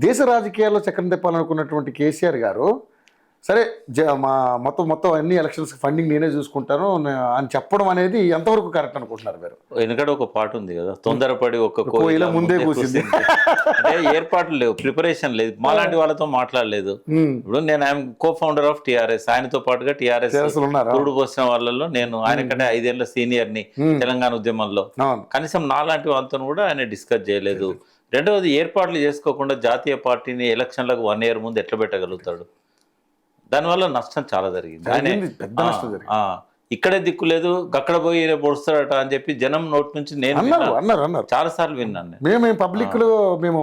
దేశ రాజకీయాల్లో చక్రం తిప్పాలనుకున్నటువంటి కేసీఆర్ గారు సరే మొత్తం అన్ని ఎలక్షన్స్ ఫండింగ్ నేనే చూసుకుంటాను అని చెప్పడం అనేది ఎంతవరకు కరెక్ట్ అనుకుంటున్నారు మీరు? ఎందుకంటే ఒక పాట ఉంది కదా, తొందరపడి ఒక కోయిల ముందే కూర్చుంది. అంటే ఏర్పాట్లు లేవు, ప్రిపరేషన్ లేదు, మాలాంటి వాళ్ళతో మాట్లాడలేదు. ఇప్పుడు నేను I'm co founder of TRS, ఆయనతో పాటుగా టీఆర్ఎస్ పురుడు పోసిన వాళ్ళలో నేను ఆయన కంటే 5 ఏళ్ల సీనియర్ ని తెలంగాణ ఉద్యమంలో. కనీసం నాలాంటి వాళ్ళతో కూడా ఆయన డిస్కస్ చేయలేదు. రెండవది, ఏర్పాట్లు చేసుకోకుండా జాతీయ పార్టీని ఎలక్షన్లకు 1 year ముందు ఎట్లా పెట్టగలుగుతాడు? దానివల్ల నష్టం చాలా జరిగింది. ఇక్కడే దిక్కు లేదు, అక్కడ పోయి పొడుస్తాడట అని చెప్పి జనం నోటి నుంచి నేను అన్నారు చాలా సార్లు విన్నాను. మేము పబ్లిక్ లో మేము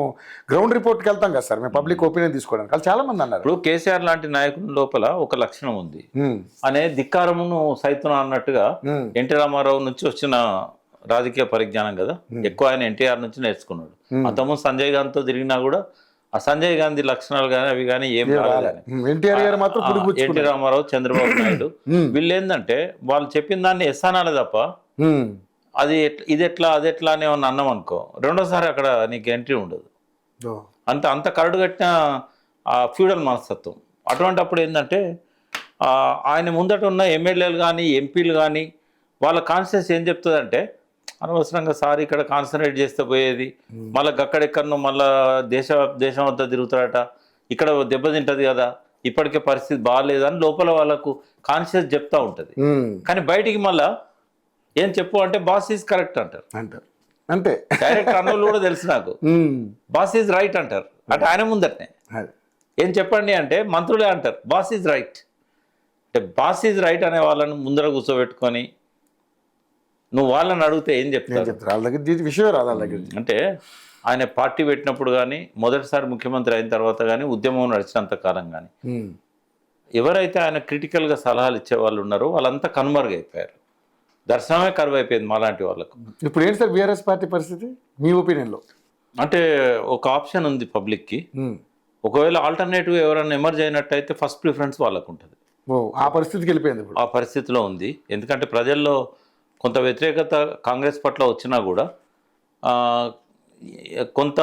గ్రౌండ్ రిపోర్ట్కి వెళ్తాం కదా సార్, మేము పబ్లిక్ ఒపీనియన్ తీసుకోవడానికి చాలా మంది అన్నారు. ఇప్పుడు కేసీఆర్ లాంటి నాయకుల లోపల ఒక లక్షణం ఉంది అనే ధిక్కారమును సైతం అన్నట్టుగా ఎన్టీ రామారావు నుంచి వచ్చిన రాజకీయ పరిజ్ఞానం కదా, ఎక్కువ ఆయన ఎన్టీఆర్ నుంచి నేర్చుకున్నాడు. అంతకుముందు సంజయ్ గాంధీతో తిరిగినా కూడా ఆ సంజయ్ గాంధీ లక్షణాలు కానీ అవి కానీ ఏం రాలేదు. ఎన్టీ రామారావు, చంద్రబాబు నాయుడు వీళ్ళు ఏంటంటే వాళ్ళు చెప్పిన దాన్ని ఎస్సానాలే తప్ప అది ఇది ఎట్లా అది ఎట్లా అని ఏమన్నా అన్నాం అనుకో, రెండోసారి అక్కడ నీకు ఎంట్రీ ఉండదు. అంత కరడు కట్టిన ఫ్యూడల్ మనస్తత్వం. అటువంటిప్పుడు ఏంటంటే ఆయన ముందట ఉన్న ఎమ్మెల్యేలు కానీ ఎంపీలు కానీ వాళ్ళ కాన్షియస్ ఏం చెప్తుందంటే, అనవసరంగా సార్ ఇక్కడ కాన్సన్ట్రేట్ చేస్తే పోయేది, మళ్ళీ అక్కడెక్కడనో మళ్ళీ దేశం అంతా తిరుగుతాడట, ఇక్కడ దెబ్బతింటది కదా, ఇప్పటికే పరిస్థితి బాగాలేదు అని లోపల వాళ్ళకు కాన్షియస్ చెప్తా ఉంటుంది. కానీ బయటికి మళ్ళా ఏం చెప్పు అంటే బాస్ ఈజ్ కరెక్ట్ అంటారు. అంతే డైరెక్ట్ అన్నోళ్ళు కూడా తెలుసు నాకు, బాస్ ఈజ్ రైట్ అంటారు. అంటే ఆయన ముందరనే ఏం చెప్పండి అంటే మంత్రులే అంటారు బాస్ ఈజ్ రైట్. అంటే బాస్ ఈజ్ రైట్ అనే వాళ్ళని ముందర కూర్చోబెట్టుకొని నువ్వు వాళ్ళని అడిగితే ఏం చెప్తారు? అంటే ఆయన పార్టీ పెట్టినప్పుడు కానీ, మొదటిసారి ముఖ్యమంత్రి అయిన తర్వాత కానీ, ఉద్యమం నడిచినంత కాలం కానీ ఎవరైతే ఆయన క్రిటికల్గా సలహాలు ఇచ్చే వాళ్ళు ఉన్నారో వాళ్ళంతా కనుమరుగైపోయారు. దర్శనమే కరువు అయిపోయింది మాలాంటి వాళ్ళకు. ఇప్పుడు ఏంటి సార్ బీఆర్ఎస్ పార్టీ పరిస్థితి మీ ఒపీనియన్లో? అంటే ఒక ఆప్షన్ ఉంది పబ్లిక్కి, ఒకవేళ ఆల్టర్నేటివ్ ఎవరైనా ఎమర్జ్ అయినట్టయితే ఫస్ట్ ప్రిఫరెన్స్ వాళ్ళకు ఉంటుంది. ఆ పరిస్థితికి వెళ్ళిపోయింది, ఆ పరిస్థితిలో ఉంది. ఎందుకంటే ప్రజల్లో కొంత వ్యతిరేకత కాంగ్రెస్ పట్ల వచ్చినా కూడా, కొంత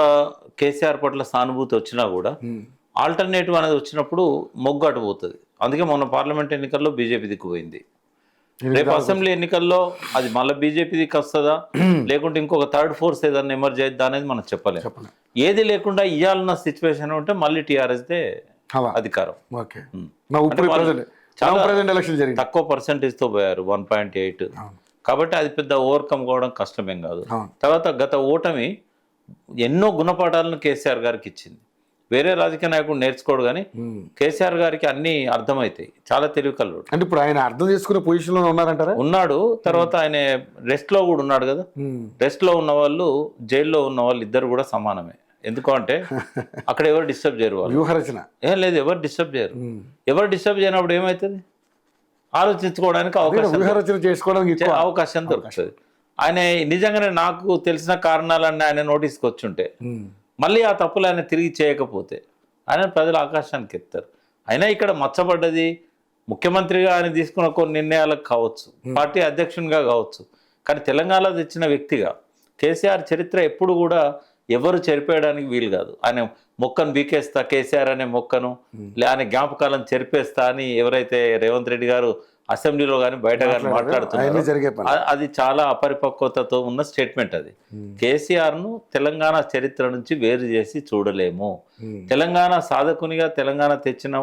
కేసీఆర్ పట్ల సానుభూతి వచ్చినా కూడా, ఆల్టర్నేటివ్ అనేది వచ్చినప్పుడు మొగ్గు అటుపోతుంది. అందుకే మొన్న పార్లమెంట్ ఎన్నికల్లో బీజేపీ దిక్కుపోయింది. రేపు అసెంబ్లీ ఎన్నికల్లో అది మళ్ళీ బీజేపీ దిక్కు వస్తుందా, లేకుంటే ఇంకొక థర్డ్ ఫోర్స్ ఏదన్నా ఎమర్జ్ అవుతుందా అనేది మనం చెప్పలేము. ఏది లేకుండా ఇవ్వాలన్న సిచ్యువేషన్ ఉంటే మళ్ళీ టీఆర్ఎస్దే అధికారం. తక్కువ పర్సెంటేజ్తో పోయారు, 1.8. కాబట్టి అది పెద్ద ఓవర్కమ్ కావడం కష్టమేం కాదు. తర్వాత గత ఓటమి ఎన్నో గుణపాఠాలను కేసీఆర్ గారికి ఇచ్చింది. వేరే రాజకీయ నాయకుడు నేర్చుకోడు కానీ కేసీఆర్ గారికి అన్ని అర్థమవుతాయి. చాలా తెలివికల్లుడు. అంటే ఇప్పుడు ఆయన అర్థం చేసుకునే పొజిషన్లో ఉన్నారంటారా? ఉన్నాడు. తర్వాత ఆయన రెస్ట్లో కూడా ఉన్నాడు కదా. రెస్ట్లో ఉన్న వాళ్ళు, జైల్లో ఉన్న వాళ్ళు ఇద్దరు కూడా సమానమే. ఎందుకు అంటే అక్కడ ఎవరు డిస్టర్బ్ చేయరు, వాళ్ళు వ్యూహరచన ఏం లేదు, ఎవరు డిస్టర్బ్ చేయరు. ఎవరు డిస్టర్బ్ చేయనప్పుడు ఏమవుతుంది, ఆలోచించుకోవడానికి అవకాశం దొరుకుతుంది. ఆయన నిజంగానే నాకు తెలిసిన కారణాలన్నీ ఆయన నోటీస్కి వచ్చుంటే, మళ్ళీ ఆ తప్పులు ఆయన తిరిగి చేయకపోతే ఆయన ప్రజలు ఆకాశానికి ఎత్తారు. అయినా ఇక్కడ మచ్చబడ్డది ముఖ్యమంత్రిగా ఆయన తీసుకున్న కొన్ని నిర్ణయాలకు కావచ్చు, పార్టీ అధ్యక్షునిగా కావచ్చు, కానీ తెలంగాణలో తెచ్చిన వ్యక్తిగా కేసీఆర్ చరిత్ర ఎప్పుడు కూడా ఎవరు చెరిపేయడానికి వీలు కాదు. ఆయన మొక్కను బీకేస్తా, కేసీఆర్ అనే మొక్కను ఆయన జ్ఞాపకాలను చెరిపేస్తా అని ఎవరైతే రేవంత్ రెడ్డి గారు అసెంబ్లీలో కానీ బయట కానీ మాట్లాడుతున్నారు, అది చాలా అపరిపక్వతతో ఉన్న స్టేట్మెంట్. అది కేసీఆర్ను తెలంగాణ చరిత్ర నుంచి వేరు చేసి చూడలేము. తెలంగాణ సాధకునిగా, తెలంగాణ తెచ్చిన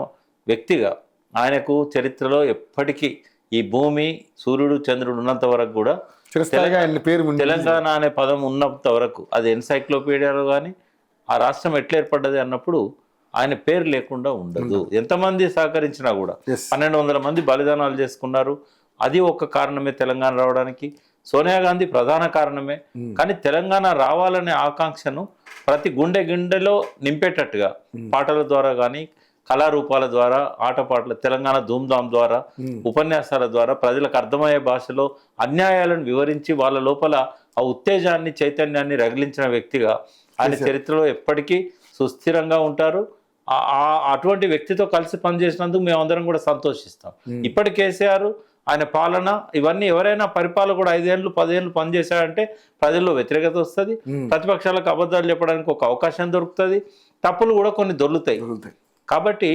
వ్యక్తిగా ఆయనకు చరిత్రలో ఎప్పటికీ ఈ భూమి, సూర్యుడు, చంద్రుడు ఉన్నంత వరకు కూడా తెలంగాణ అనే పదం ఉన్నంత వరకు, అది ఎన్సైక్లోపీడియాలో కానీ ఆ రాష్ట్రం ఎట్లా ఏర్పడ్డది అన్నప్పుడు ఆయన పేరు లేకుండా ఉండదు. ఎంతమంది సహకరించినా కూడా 1200 మంది బలిదానాలు చేసుకున్నారు. అది ఒక కారణమే తెలంగాణ రావడానికి. సోనియా గాంధీ ప్రధాన కారణమే. కానీ తెలంగాణ రావాలనే ఆకాంక్షను ప్రతి గుండెలో నింపేటట్టుగా పాటల ద్వారా కానీ, కళారూపాల ద్వారా, ఆటపాటల, తెలంగాణ ధూమ్ధామ్ ద్వారా, ఉపన్యాసాల ద్వారా ప్రజలకు అర్థమయ్యే భాషలో అన్యాయాలను వివరించి వాళ్ళ లోపల ఆ ఉత్తేజాన్ని, చైతన్యాన్ని రగిలించిన వ్యక్తిగా ఆయన చరిత్రలో ఎప్పటికీ సుస్థిరంగా ఉంటారు. అటువంటి వ్యక్తితో కలిసి పనిచేసినందుకు మేమందరం కూడా సంతోషిస్తాం. ఇప్పటి కేసీఆర్, ఆయన పాలన, ఇవన్నీ ఎవరైనా పరిపాలకుడు 5 ఏళ్ళు 10 ఏళ్ళు పనిచేశాడంటే ప్రజల్లో వ్యతిరేకత వస్తుంది, ప్రతిపక్షాలకు అబద్ధాలు చెప్పడానికి ఒక అవకాశం దొరుకుతుంది. తప్పులు కూడా కొన్ని దొర్లుతాయి. కాబట్టి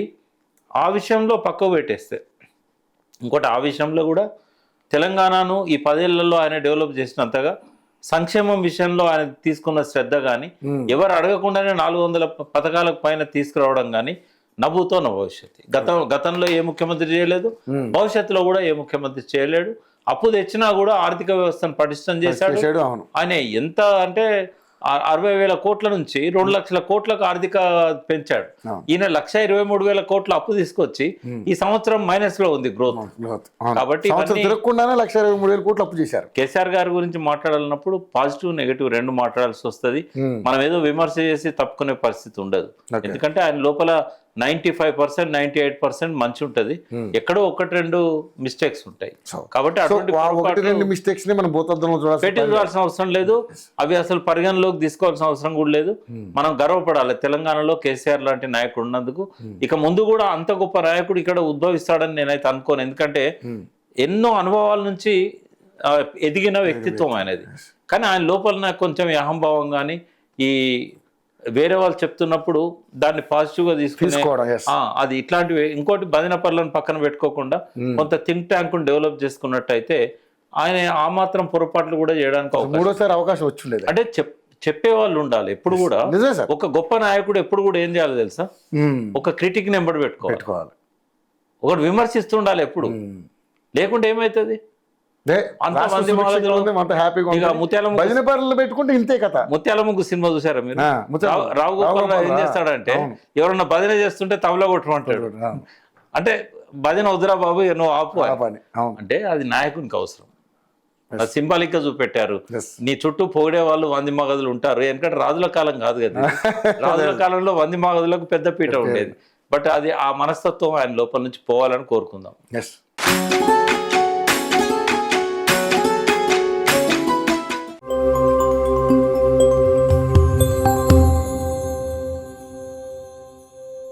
ఆ విషయంలో పక్కకు పెట్టేస్తే, ఇంకోటి ఆ విషయంలో కూడా తెలంగాణను ఈ 10 ఏళ్లలో ఆయన డెవలప్ చేసినంతగా సంక్షేమం విషయంలో ఆయన తీసుకున్న శ్రద్ధ కానీ, ఎవరు అడగకుండానే 400 పథకాలకు పైన తీసుకురావడం కానీ నవ్వుతో నా భవిష్యత్తు. గతంలో ఏ ముఖ్యమంత్రి చేయలేదు, భవిష్యత్తులో కూడా ఏ ముఖ్యమంత్రి చేయలేడు. అప్పు తెచ్చినా కూడా ఆర్థిక వ్యవస్థను పటిష్టం చేశాడు. ఆయన ఎంత అంటే 60,000 కోట్ల నుంచి 2 లక్షల కోట్లకు ఆర్థిక పెంచాడు. ఈయన 1,23,000 కోట్ల అప్పు తీసుకొచ్చి ఈ సంవత్సరం మైనస్ లో ఉంది గ్రోత్. కాబట్టి తిరగకుండానే 1,23,000 కోట్లు అప్పు చేశారు. కేసీఆర్ గారి గురించి మాట్లాడాలన్నప్పుడు పాజిటివ్ నెగిటివ్ రెండు మాట్లాడాల్సి వస్తుంది. మనం ఏదో విమర్శ చేసి తప్పుకునే పరిస్థితి ఉండదు. ఎందుకంటే ఆయన లోపల 95%, 98% మంచి ఉంటది. ఎక్కడో 1-2 మిస్టేక్స్ ఉంటాయి. కాబట్టి అటువంటి మిస్టేక్స్ ని మనం పెట్టించాల్సిన అవసరం లేదు. అవి అసలు పరిగణలోకి తీసుకోవాల్సిన అవసరం కూడా లేదు. మనం గర్వపడాలి తెలంగాణలో కేసీఆర్ లాంటి నాయకుడు ఉన్నందుకు. ఇక ముందు కూడా అంత గొప్ప నాయకుడు ఇక్కడ ఉద్భవిస్తాడని నేనైతే అనుకోను. ఎందుకంటే ఎన్నో అనుభవాల నుంచి ఎదిగిన వ్యక్తిత్వం ఆయనది. కానీ ఆయన లోపల నాకు కొంచెం అహంభావం కానీ, ఈ వేరే వాళ్ళు చెప్తున్నప్పుడు దాన్ని పాజిటివ్ గా తీసుకోవడం, అది ఇట్లాంటివి. ఇంకోటి బదినపర్లను పక్కన పెట్టుకోకుండా కొంత థింక్ ట్యాంక్ డెవలప్ చేసుకున్నట్టయితే ఆయన ఆ మాత్రం పొరపాట్లు కూడా చేయడానికి మూడోసారి అవకాశం వచ్చిండేది. అంటే చెప్పే వాళ్ళు ఉండాలి ఎప్పుడు కూడా. ఒక గొప్ప నాయకుడు ఎప్పుడు కూడా ఏం చేయాలి తెలుసా, ఒక క్రిటిక్ నెంబర్ పెట్టుకోవాలి, ఒకటి విమర్శిస్తుండాలి ఎప్పుడు. లేకుంటే ఏమైతుంది, ముత్యాల ముగ్గు సినిమా చూసారా మీరు? రావు గోపాల్ ఏం చేస్తాడంటే ఎవరన్నా భజన చేస్తుంటే తబలా కొట్టమంటాడు. అంటే భజన వద్దురా బాబు నువ్వు ఆపు అంటే అది నాయకునికి అవసరం. సింబాలిక్ గా చూపెట్టారు. నీ చుట్టూ పొగిడే వాళ్ళు వంది మగదులు ఉంటారు. ఎందుకంటే రాజుల కాలం కాదు కదా, రాజుల కాలంలో వంది మగదులకు పెద్ద పీట ఉండేది. బట్ అది ఆ మనస్తత్వం ఆయన లోపల నుంచి పోవాలని కోరుకుందాం.